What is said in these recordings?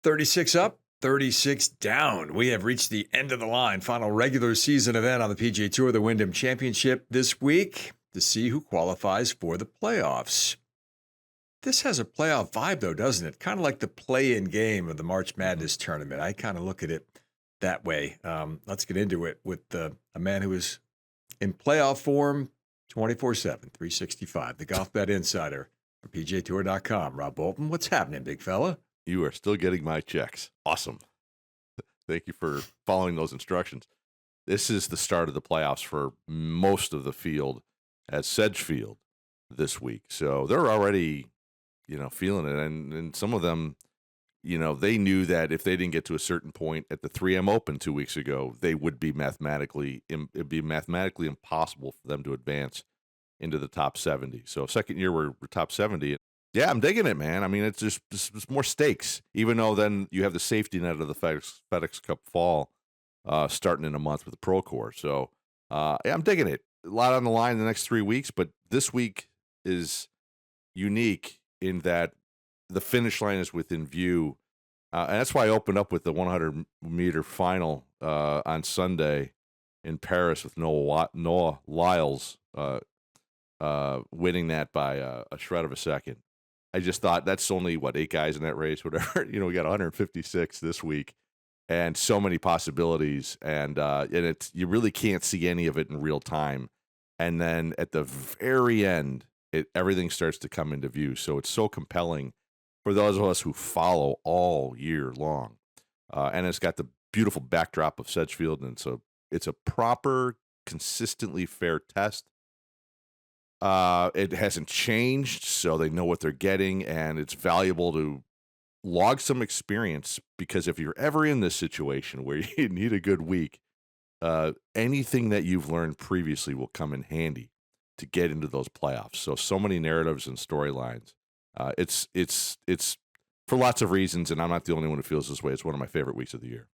36 up, 36 down. We have reached the end of the line. Final regular season event on the PGA Tour, the Wyndham Championship this week to see who qualifies for the playoffs. This has a playoff vibe, though, doesn't it? Kind of like the play-in game of the March Madness tournament. I kind of look at it that way. Let's get into it with a man who is in playoff form 24/7, 365, the Golfbet Insider for PGATour.com. Rob Bolton, what's happening, big fella? You are still getting my checks. Awesome. Thank you for following those instructions. This is the start of the playoffs for most of the field at Sedgefield this week. So they're already, feeling it. And some of them, they knew that if they didn't get to a certain point at the 3M Open 2 weeks ago, it'd be mathematically impossible for them to advance into the top 70. So second year we're top 70. Yeah, I'm digging it, man. I mean, it's just more stakes, even though then you have the safety net of the FedExCup Fall starting in a month with the Pro Tour. So yeah, I'm digging it. A lot on the line in the next 3 weeks, but this week is unique in that the finish line is within view. And that's why I opened up with the 100-meter final on Sunday in Paris with Noah Lyles winning that by a shred of a second. I just thought that's only, 8 guys in that race, whatever. We got 156 this week and so many possibilities. And you really can't see any of it in real time. And then at the very end, everything starts to come into view. So it's so compelling for those of us who follow all year long. And it's got the beautiful backdrop of Sedgefield. And so it's a proper, consistently fair test. It hasn't changed, so they know what they're getting, and it's valuable to log some experience, because if you're ever in this situation where you need a good week, anything that you've learned previously will come in handy to get into those playoffs. So many narratives and storylines. It's for lots of reasons, and I'm not the only one who feels this way. It's one of my favorite weeks of the year.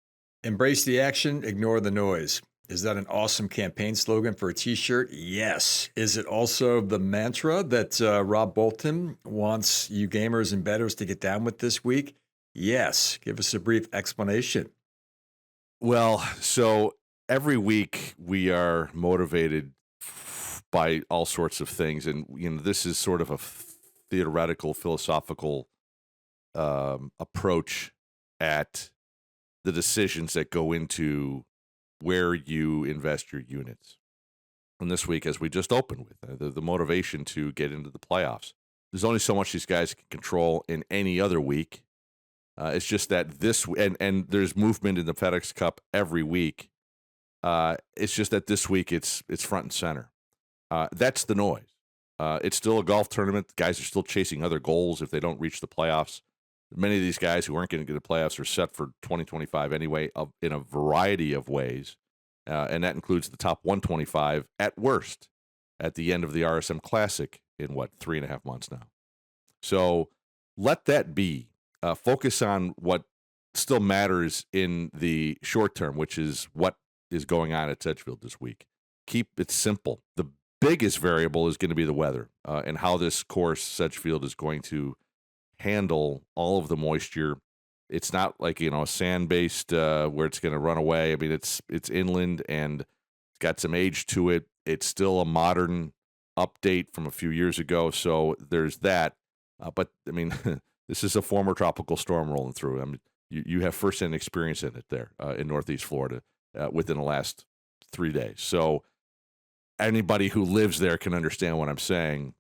Embrace the action, ignore the noise. Is that an awesome campaign slogan for a T-shirt? Yes. Is it also the mantra that Rob Bolton wants you gamers and bettors to get down with this week? Yes. Give us a brief explanation. Well, so every week we are motivated by all sorts of things. And, this is sort of a theoretical, philosophical approach at the decisions that go into where you invest your units. And this week, as we just opened with, the motivation to get into the playoffs. There's only so much these guys can control in any other week. It's just that and there's movement in the FedEx Cup every week. It's just that this week it's front and center. That's the noise. It's still a golf tournament. The guys are still chasing other goals if they don't reach the playoffs. Many of these guys who aren't going to get the playoffs are set for 2025 anyway, in a variety of ways. And that includes the top 125 at worst at the end of the RSM Classic in 3.5 months now. So let that be. Focus on what still matters in the short term, which is what is going on at Sedgefield this week. Keep it simple. The biggest variable is going to be the weather and how this course, Sedgefield, is going to handle all of the moisture. It's not like, a sand-based where it's going to run away. I mean, it's inland and it's got some age to it. It's still a modern update from a few years ago, so there's that. But, I mean, this is a former tropical storm rolling through. I mean, you have first-hand experience in it there in Northeast Florida within the last 3 days. So anybody who lives there can understand what I'm saying.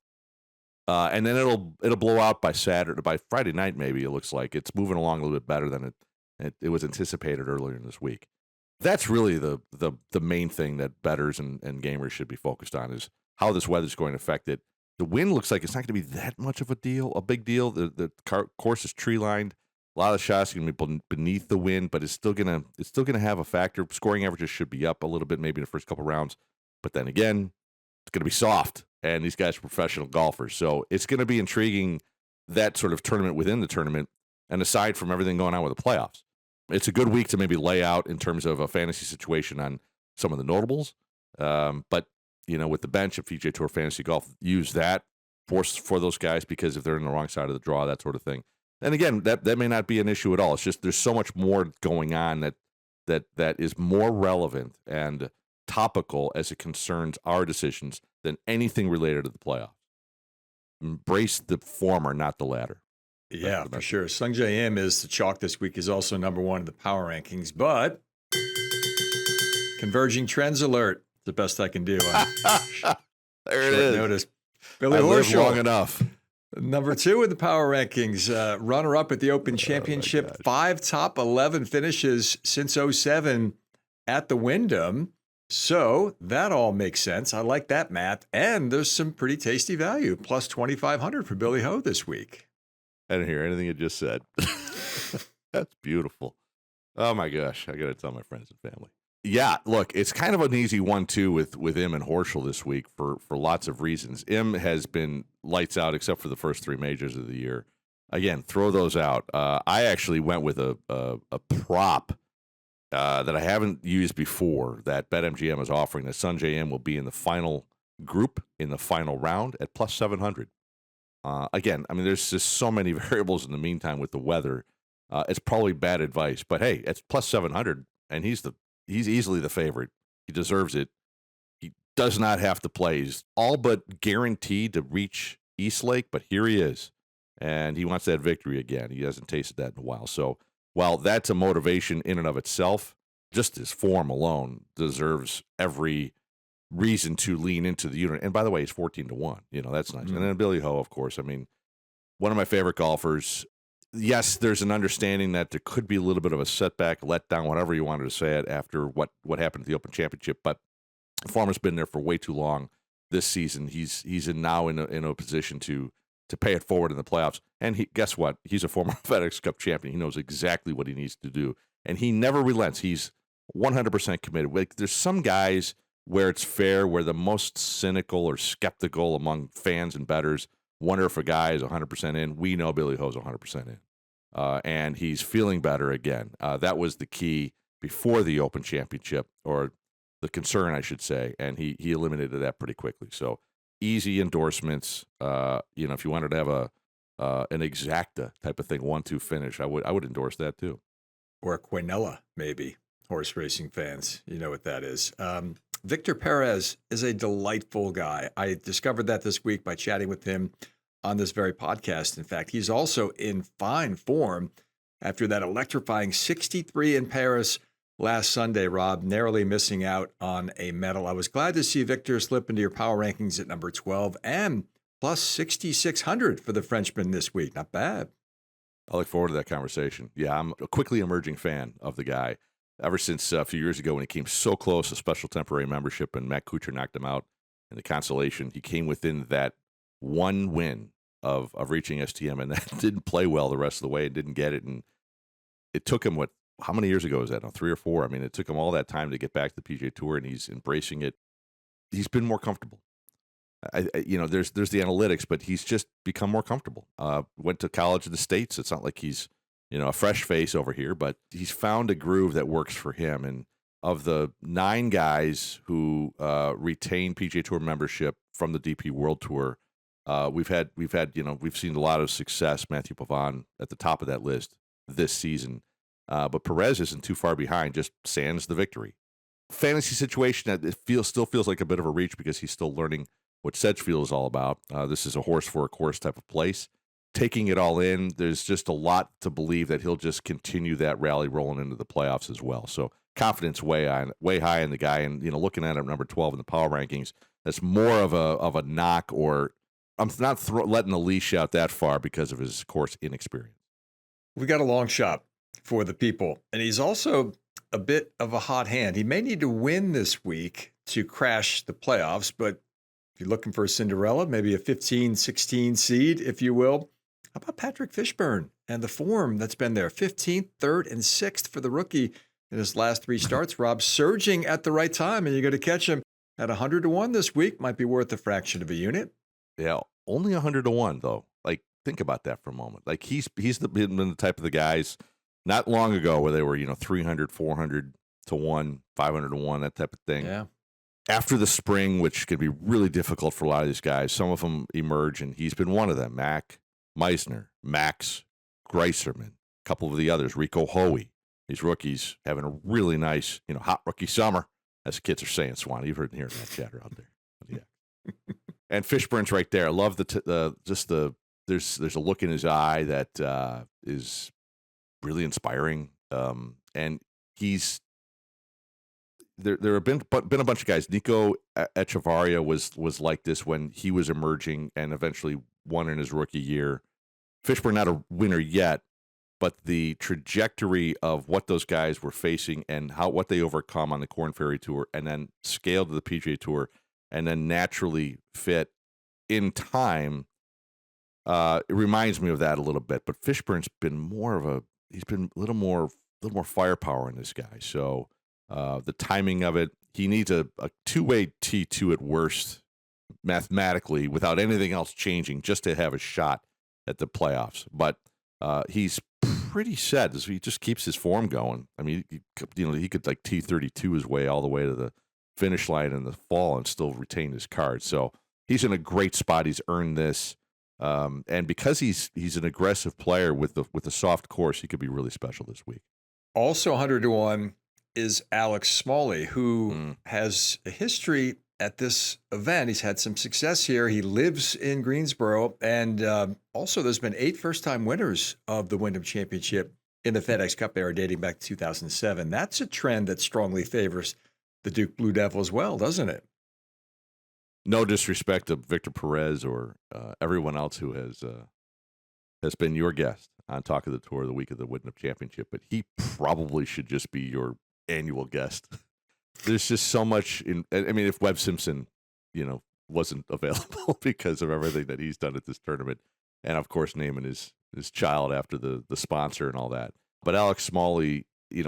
And then it'll blow out by Friday night. Maybe it looks like it's moving along a little bit better than it was anticipated earlier in this week. That's really the main thing that bettors and gamers should be focused on, is how this weather is going to affect it. The wind looks like it's not going to be that much of a big deal. The course is tree lined. A lot of the shots are going to be beneath the wind, but it's still going to have a factor. Scoring averages should be up a little bit, maybe in the first couple rounds, but then again, it's going to be soft. And these guys are professional golfers. So it's going to be intriguing, that sort of tournament within the tournament, and aside from everything going on with the playoffs. It's a good week to maybe lay out in terms of a fantasy situation on some of the notables. But, with the bench of PGA Tour Fantasy Golf, use that for those guys, because if they're in the wrong side of the draw, that sort of thing. And again, that may not be an issue at all. It's just there's so much more going on that is more relevant and topical as it concerns our decisions than anything related to the playoffs. Embrace the former, not the latter. Yeah, for sure. Sungjae Im is the chalk this week, is also number one in the power rankings, but converging trends alert. The best I can do. There it is. Notice. Billy Horschel, Horschel, long enough. number 2 in the power rankings, runner-up at the Open Championship, 5 top 11 finishes since 07 at the Wyndham. So that all makes sense. I like that math. And there's some pretty tasty value, plus 2,500 for Billy Ho this week. I didn't hear anything you just said. That's beautiful. Oh my gosh, I got to tell my friends and family. Yeah, look, it's kind of an easy 1-2 with Im and Horschel this week for lots of reasons. Im has been lights out except for the first 3 majors of the year. Again, throw those out. I actually went with a prop that I haven't used before that BetMGM is offering. That Sungjae Im will be in the final group in the final round at plus 700. Again, I mean, there's just so many variables in the meantime with the weather. It's probably bad advice, but hey, it's plus 700, and he's easily the favorite. He deserves it. He does not have to play. He's all but guaranteed to reach Eastlake, but here he is, and he wants that victory again. He hasn't tasted that in a while. So while that's a motivation in and of itself, just his form alone deserves every reason to lean into the unit. And by the way, he's 14-1. You know, that's nice. Mm-hmm. And then Billy Ho, of course. I mean, one of my favorite golfers. Yes, there's an understanding that there could be a little bit of a setback, letdown, whatever you wanted to say it, after what happened at the Open Championship. But the form has been there for way too long this season. He's now in a position to pay it forward in the playoffs. And guess what? He's a former FedExCup champion. He knows exactly what he needs to do. And he never relents. He's 100% committed. Like, there's some guys where it's fair, where the most cynical or skeptical among fans and bettors wonder if a guy is 100% in. We know Billy Ho's 100% in. And he's feeling better again. That was the key before the Open Championship, or the concern, I should say, and he eliminated that pretty quickly. So easy endorsements. If you wanted to have an exacta type of thing, 1-2 finish, I would endorse that too. Or a Quinella, maybe. Horse racing fans, you know what that is. Victor Perez is a delightful guy. I discovered that this week by chatting with him on this very podcast. In fact, he's also in fine form after that electrifying 63 in Paris last Sunday, Rob, narrowly missing out on a medal. I was glad to see Victor slip into your power rankings at number 12 and plus 6,600 for the Frenchman this week. Not bad. I look forward to that conversation. Yeah, I'm a quickly emerging fan of the guy. Ever since a few years ago when he came so close to special temporary membership and Matt Kuchar knocked him out in the consolation, he came within that one win of reaching STM, and that didn't play well the rest of the way and didn't get it. And it took hm how many years ago was that? 3 or 4. I mean, it took him all that time to get back to the PGA Tour, and he's embracing it. He's been more comfortable. There's the analytics, but he's just become more comfortable. Went to college in the States. It's not like he's a fresh face over here, but he's found a groove that works for him. And of the 9 guys who retain PGA Tour membership from the DP World Tour, we've seen a lot of success. Matthew Pavon at the top of that list this season, but Perez isn't too far behind. Just sans the victory. Fantasy situation that it still feels like a bit of a reach because he's still learning what Sedgefield is all about. This is a horse for a course type of place. Taking it all in, there's just a lot to believe that he'll just continue that rally rolling into the playoffs as well. So confidence way high in the guy, and looking at him number 12 in the power rankings, that's more of a knock, or I'm not letting the leash out that far because of his course inexperience. We got a long shot for the people, and he's also a bit of a hot hand. He may need to win this week to crash the playoffs, but if you're looking for a Cinderella, maybe a 15, 16 seed, if you will. How about Patrick Fishburn and the form that's been there? 15th, 3rd, and 6th for the rookie in his last 3 starts. Rob, surging at the right time, and you're going to catch him at 100-1 this week. Might be worth a fraction of a unit. Yeah, only 100-1 though. Like, think about that for a moment. Like, he's been the type of the guys not long ago where they were 300, 400 to 1, 500 to 1, that type of thing. Yeah. After the spring, which can be really difficult for a lot of these guys, some of them emerge, and he's been one of them. Mac Meisner, Max Greiserman, a couple of the others, Rico Hoey. These rookies having a really nice, hot rookie summer, as the kids are saying, Swan. You've heard hearing that chatter out there. Yeah. And Fishburn's right there. I love there's a look in his eye that is really inspiring. And there have been a bunch of guys. Nico Echevarria was like this when he was emerging and eventually won in his rookie year. Fishburn not a winner yet, but the trajectory of what those guys were facing and what they overcome on the Korn Ferry Tour and then scaled to the PGA Tour and then naturally fit in time, it reminds me of that a little bit. But Fishburn's been he's been a little more firepower in this guy. So the timing of it, he needs a two-way T2 at worst mathematically without anything else changing just to have a shot at the playoffs. But he's pretty set as he just keeps his form going. I mean, he could like T32 his way all the way to the finish line in the fall and still retain his card. So he's in a great spot. He's earned this. And because he's an aggressive player with a soft course, he could be really special this week. Also 100 to 1 is Alex Smylie, who has a history at this event. He's had some success here. He lives in Greensboro. And also there's been 8 first-time winners of the Wyndham Championship in the FedExCup era dating back to 2007. That's a trend that strongly favors the Duke Blue Devil as well, doesn't it? No disrespect to Victor Perez or everyone else who has been your guest on Talk of the Tour the week of the Wyndham Championship, but he probably should just be your annual guest. There's just so much if Webb Simpson, wasn't available because of everything that he's done at this tournament, and of course naming his child after the sponsor and all that. But Alex Smylie,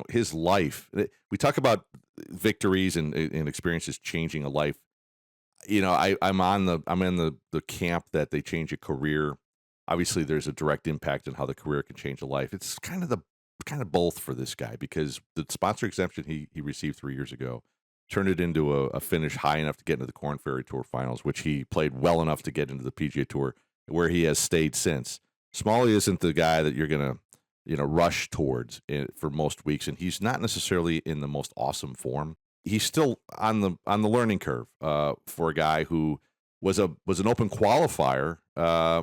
his life. We talk about victories and experiences changing a life. I'm in the camp that they change a career. Obviously, there's a direct impact on how the career can change a life. It's kind of both for this guy because the sponsor exemption he received 3 years ago turned it into a finish high enough to get into the Korn Ferry Tour finals, which he played well enough to get into the PGA Tour, where he has stayed since. Smylie isn't the guy that you're gonna rush towards for most weeks, and he's not necessarily in the most awesome form. He's still on the learning curve for a guy who was an open qualifier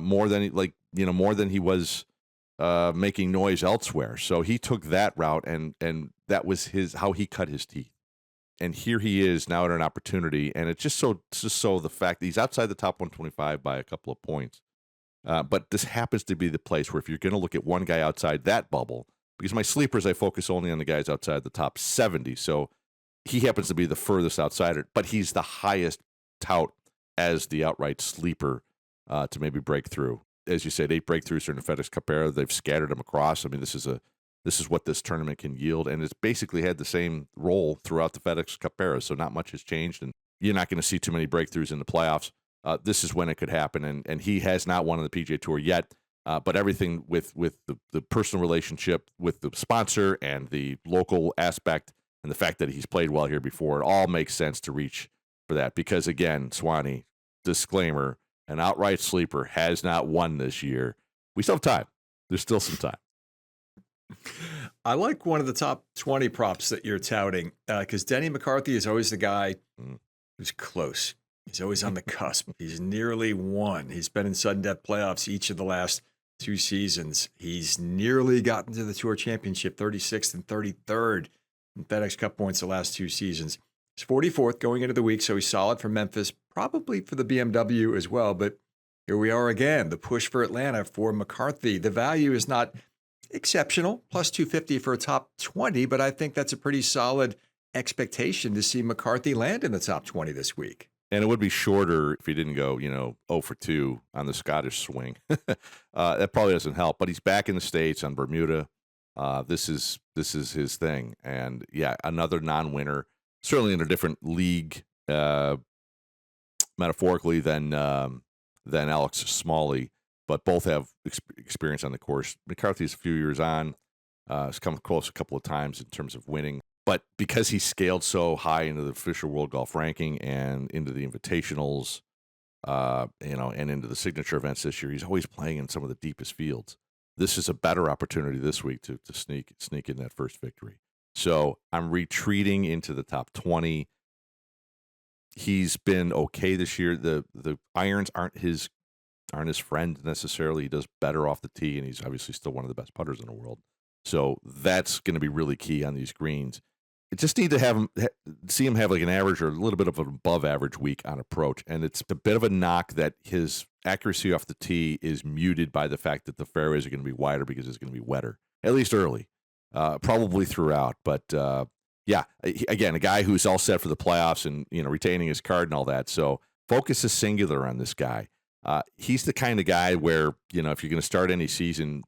more than he was making noise elsewhere. So he took that route, and that was how he cut his teeth. And here he is now at an opportunity, and it's just so the fact that he's outside the top 125 by a couple of points. But this happens to be the place where if you're going to look at one guy outside that bubble, because my sleepers I focus only on the guys outside the top 70, so he happens to be the furthest outsider, but he's the highest tout as the outright sleeper to maybe break through. As you said, 8 breakthroughs during the FedExCup era. They've scattered them across. I mean, this is what this tournament can yield, and it's basically had the same role throughout the FedExCup era. So not much has changed, and you're not going to see too many breakthroughs in the playoffs. This is when it could happen, and he has not won on the PGA Tour yet. But everything with the personal relationship with the sponsor and the local aspect, and the fact that he's played well here before, it all makes sense to reach for that. Because again, Swanee, disclaimer. An outright sleeper has not won this year. We still have time. There's still some time. I like one of the top 20 props that you're touting because Denny McCarthy is always the guy who's close. He's always on the cusp. He's nearly won. He's been in sudden death playoffs each of the last 2 seasons. He's nearly gotten to the Tour Championship, 36th and 33rd in FedExCup points the last 2 seasons. He's 44th going into the week, so he's solid for Memphis, probably for the BMW as well. But here we are again, the push for Atlanta for McCarthy. The value is not exceptional, plus 250 for a top 20, but I think that's a pretty solid expectation to see McCarthy land in the top 20 this week. And it would be shorter if he didn't go, 0 for 2 on the Scottish swing. That probably doesn't help. But he's back in the States on Bermuda. This is his thing. And yeah, another non-winner. Certainly in a different league, metaphorically, than Alex Smylie, but both have experience on the course. McCarthy's a few years on, has come close a couple of times in terms of winning, but because he scaled so high into the official World Golf Ranking and into the Invitationals, and into the signature events this year, he's always playing in some of the deepest fields. this is a better opportunity this week to sneak in that first victory. So I'm retreating into the top 20. He's been okay this year. The irons aren't his friend necessarily. He does better off the tee, and he's obviously still one of the best putters in the world. So that's going to be really key on these greens. I just need to see him have like an average or a little bit of an above average week on approach. And it's a bit of a knock that his accuracy off the tee is muted by the fact that the fairways are going to be wider because it's going to be wetter, at least early, probably throughout. But yeah, again, a guy who's all set for the playoffs and, retaining his card and all that. So focus is singular on this guy. He's the kind of guy where, if you're going to start any season,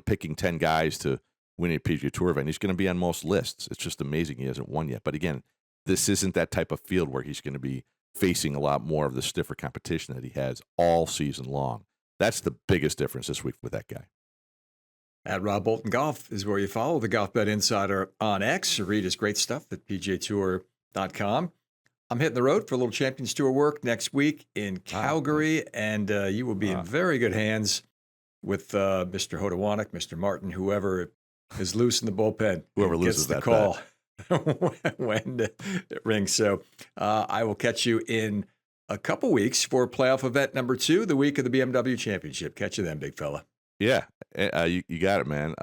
picking 10 guys to win a PGA Tour event, he's going to be on most lists. It's just amazing he hasn't won yet. But again, this isn't that type of field where he's going to be facing a lot more of the stiffer competition that he has all season long. That's the biggest difference this week with that guy. At Rob Bolton Golf is where you follow the Golfbet Insider on X or read his great stuff at PGATour.com. I'm hitting the road for a little Champions Tour work next week in Calgary, and you will be in very good hands with Mr. Hodowanek, Mr. Martin, whoever is loose in the bullpen. Whoever gets loses the call when it rings. So I will catch you in a couple weeks for playoff event number 2, the week of the BMW Championship. Catch you then, big fella. Yeah, you got it, man.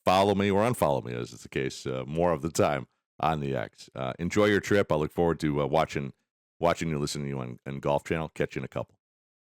Follow me or unfollow me, as is the case, more of the time on the X. Enjoy your trip. I look forward to watching you, listening to you on Golf Channel. Catch you in a couple.